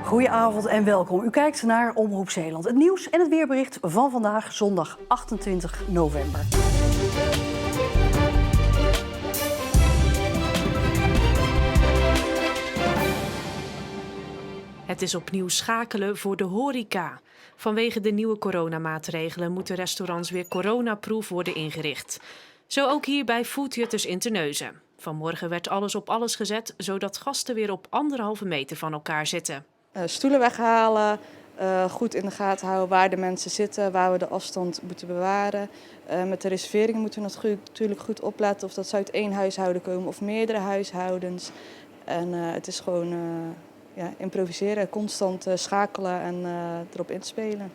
Goedenavond en welkom. U kijkt naar Omroep Zeeland. Het nieuws en het weerbericht van vandaag, zondag 28 november. Het is opnieuw schakelen voor de horeca. Vanwege de nieuwe coronamaatregelen moeten restaurants weer coronaproof worden ingericht. Zo ook hier bij Foodjutters in Terneuzen. Vanmorgen werd alles op alles gezet, zodat gasten weer op 1,5 meter van elkaar zitten. Stoelen weghalen, goed in de gaten houden waar de mensen zitten, waar we de afstand moeten bewaren. Met de reserveringen moeten we natuurlijk goed opletten of dat ze uit 1 huishouden komen of meerdere huishoudens. En het is gewoon improviseren, constant schakelen en erop inspelen.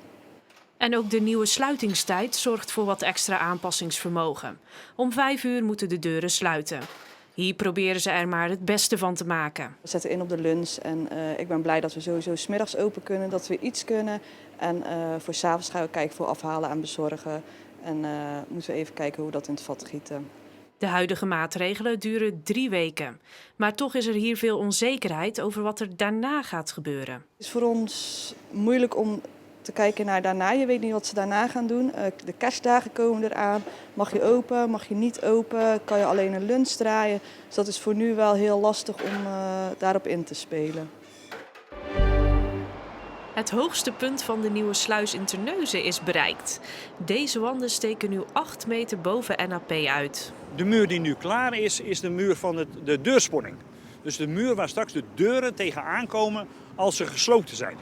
En ook de nieuwe sluitingstijd zorgt voor wat extra aanpassingsvermogen. Om 5 uur moeten de deuren sluiten. Hier proberen ze er maar het beste van te maken. We zetten in op de lunch en ik ben blij dat we sowieso 's middags open kunnen, dat we iets kunnen. En voor 's avonds gaan we kijken voor afhalen en bezorgen. En moeten we even kijken hoe we dat in het vat gieten. De huidige maatregelen duren 3 weken. Maar toch is er hier veel onzekerheid over wat er daarna gaat gebeuren. Het is voor ons moeilijk om te kijken naar daarna. Je weet niet wat ze daarna gaan doen. De kerstdagen komen eraan. Mag je open, mag je niet open? Kan je alleen een lunch draaien? Dus dat is voor nu wel heel lastig om daarop in te spelen. Het hoogste punt van de nieuwe sluis in Terneuzen is bereikt. Deze wanden steken nu 8 meter boven NAP uit. De muur die nu klaar is de muur van de deursponning. Dus de muur waar straks de deuren tegenaan komen als ze gesloten zijn.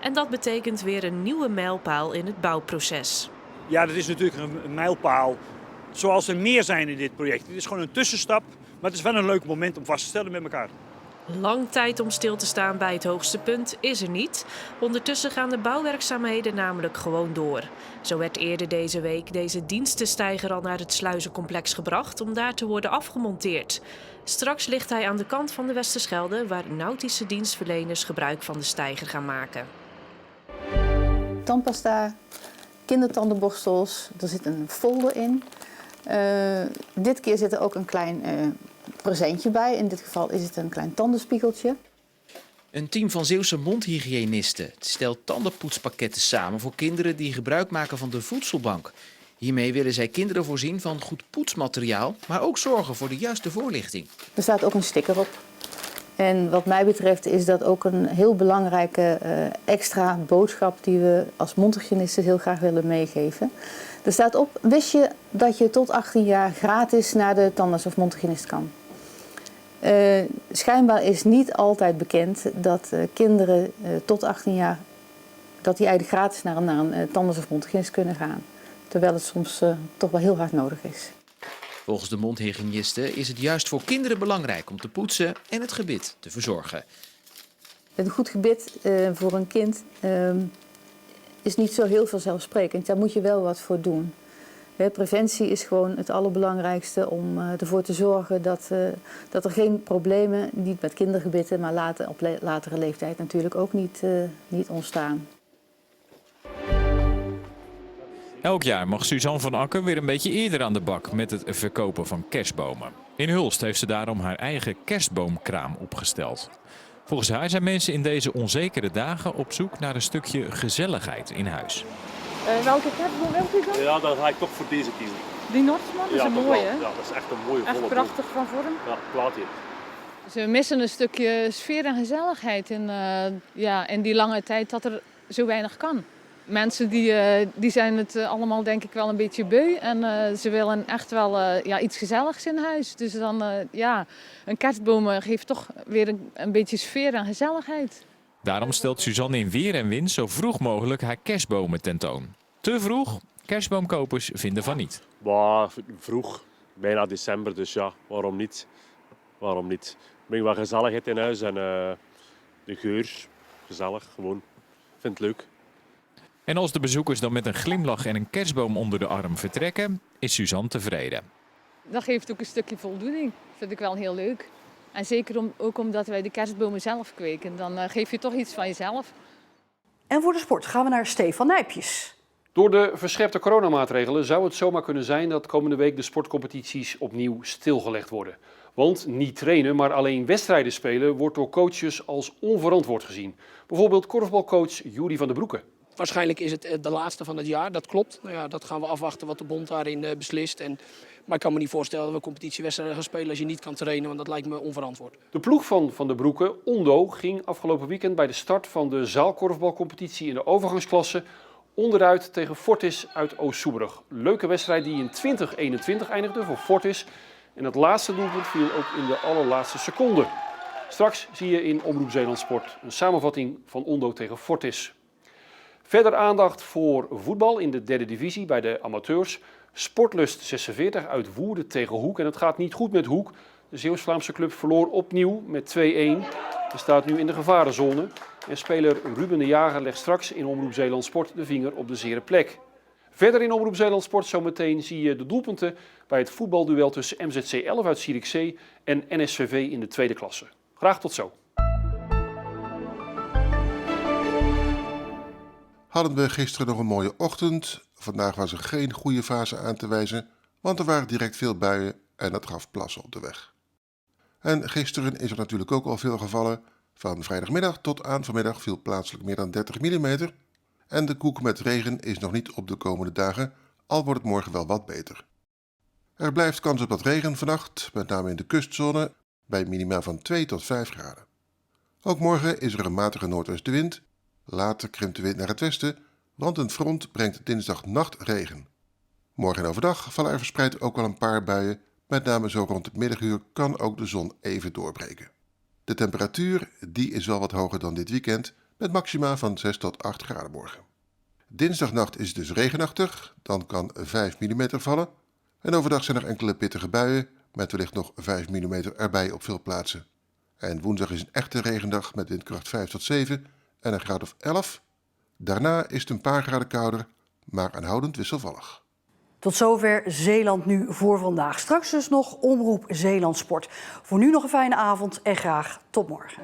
En dat betekent weer een nieuwe mijlpaal in het bouwproces. Ja, dat is natuurlijk een mijlpaal zoals er meer zijn in dit project. Het is gewoon een tussenstap, maar het is wel een leuk moment om vast te stellen met elkaar. Lang tijd om stil te staan bij het hoogste punt is er niet. Ondertussen gaan de bouwwerkzaamheden namelijk gewoon door. Zo werd eerder deze week deze dienstensteiger al naar het sluizencomplex gebracht om daar te worden afgemonteerd. Straks ligt hij aan de kant van de Westerschelde waar nautische dienstverleners gebruik van de steiger gaan maken. Tandpasta, kindertandenborstels, er zit een folder in. Dit keer zit er ook een klein presentje bij. In dit geval is het een klein tandenspiegeltje. Een team van Zeeuwse mondhygiënisten stelt tandenpoetspakketten samen voor kinderen die gebruik maken van de voedselbank. Hiermee willen zij kinderen voorzien van goed poetsmateriaal, maar ook zorgen voor de juiste voorlichting. Er staat ook een sticker op. En wat mij betreft is dat ook een heel belangrijke extra boodschap die we als mondhygiënisten heel graag willen meegeven. Er staat op, wist je dat je tot 18 jaar gratis naar de tandarts of mondhygiënist kan? Schijnbaar is niet altijd bekend dat kinderen tot 18 jaar dat die eigenlijk gratis naar een tandarts of mondhygiënist kunnen gaan. Terwijl het soms toch wel heel hard nodig is. Volgens de mondhygiënisten is het juist voor kinderen belangrijk om te poetsen en het gebit te verzorgen. Een goed gebit voor een kind is niet zo heel vanzelfsprekend. Daar moet je wel wat voor doen. Preventie is gewoon het allerbelangrijkste om ervoor te zorgen dat er geen problemen, niet met kindergebitten, maar later, op latere leeftijd natuurlijk ook niet ontstaan. Elk jaar mag Suzanne van Akker weer een beetje eerder aan de bak met het verkopen van kerstbomen. In Hulst heeft ze daarom haar eigen kerstboomkraam opgesteld. Volgens haar zijn mensen in deze onzekere dagen op zoek naar een stukje gezelligheid in huis. Welke kerstboom wilt u dan? Ja, dan ga ik toch voor deze kiezen. Die Noordsman, dat is een mooie, hè? Ja, dat is echt een mooie volle echt prachtig van vorm. Ja, plaat hier. Ze missen een stukje sfeer en gezelligheid in die lange tijd dat er zo weinig kan. Mensen die zijn het allemaal denk ik wel een beetje beu en ze willen echt wel iets gezelligs in huis. Dus dan een kerstboom geeft toch weer een beetje sfeer en gezelligheid. Daarom stelt Suzanne in weer en wind zo vroeg mogelijk haar kerstbomen tentoon. Te vroeg? Kerstboomkopers vinden van niet. Vroeg, bijna december, dus ja, waarom niet? Waarom niet? Breng wat gezelligheid in huis en de geur, gezellig, gewoon. Vind het leuk. En als de bezoekers dan met een glimlach en een kerstboom onder de arm vertrekken, is Suzanne tevreden. Dat geeft ook een stukje voldoening. Dat vind ik wel heel leuk. En zeker ook omdat wij de kerstbomen zelf kweken. Dan geef je toch iets van jezelf. En voor de sport gaan we naar Stefan Nijpjes. Door de verscherpte coronamaatregelen zou het zomaar kunnen zijn dat komende week de sportcompetities opnieuw stilgelegd worden. Want niet trainen, maar alleen wedstrijden spelen wordt door coaches als onverantwoord gezien. Bijvoorbeeld korfbalcoach Juri van der Broeke. Waarschijnlijk is het de laatste van het jaar, dat klopt. Nou ja, dat gaan we afwachten wat de bond daarin beslist. Maar ik kan me niet voorstellen dat we competitiewedstrijden gaan spelen als je niet kan trainen, want dat lijkt me onverantwoord. De ploeg van der Broeke, Ondo, ging afgelopen weekend bij de start van de zaalkorfbalcompetitie in de overgangsklasse onderuit tegen Fortis uit Oost-Soeberg. Leuke wedstrijd die in 2021 eindigde voor Fortis. En het laatste doelpunt viel ook in de allerlaatste seconde. Straks zie je in Omroep Zeeland Sport een samenvatting van Ondo tegen Fortis. Verder aandacht voor voetbal in de derde divisie bij de amateurs. Sportlust 46 uit Woerden tegen Hoek. En het gaat niet goed met Hoek. De Zeeuws-Vlaamse club verloor opnieuw met 2-1. Er staat nu in de gevarenzone. En speler Ruben de Jager legt straks in Omroep Zeeland Sport de vinger op de zere plek. Verder in Omroep Zeeland Sport zometeen zie je de doelpunten bij het voetbalduel tussen MZC 11 uit Zierikzee en NSVV in de tweede klasse. Graag tot zo. Hadden we gisteren nog een mooie ochtend. Vandaag was er geen goede fase aan te wijzen, want er waren direct veel buien en dat gaf plassen op de weg. En gisteren is er natuurlijk ook al veel gevallen. Van vrijdagmiddag tot aan vanmiddag viel plaatselijk meer dan 30 mm. En de koek met regen is nog niet op de komende dagen, al wordt het morgen wel wat beter. Er blijft kans op wat regen vannacht, met name in de kustzone, bij minima van 2 tot 5 graden. Ook morgen is er een matige noordwestenwind. Later krimpt de wind naar het westen, want een front brengt dinsdagnacht regen. Morgen overdag vallen er verspreid ook wel een paar buien, met name zo rond het middaguur kan ook de zon even doorbreken. De temperatuur die is wel wat hoger dan dit weekend, met maxima van 6 tot 8 graden morgen. Dinsdagnacht is het dus regenachtig, dan kan 5 mm vallen. En overdag zijn er enkele pittige buien, met wellicht nog 5 mm erbij op veel plaatsen. En woensdag is een echte regendag met windkracht 5 tot 7 en een graad of 11. Daarna is het een paar graden kouder, maar aanhoudend wisselvallig. Tot zover Zeeland Nu voor vandaag. Straks dus nog Omroep Zeeland Sport. Voor nu nog een fijne avond en graag tot morgen.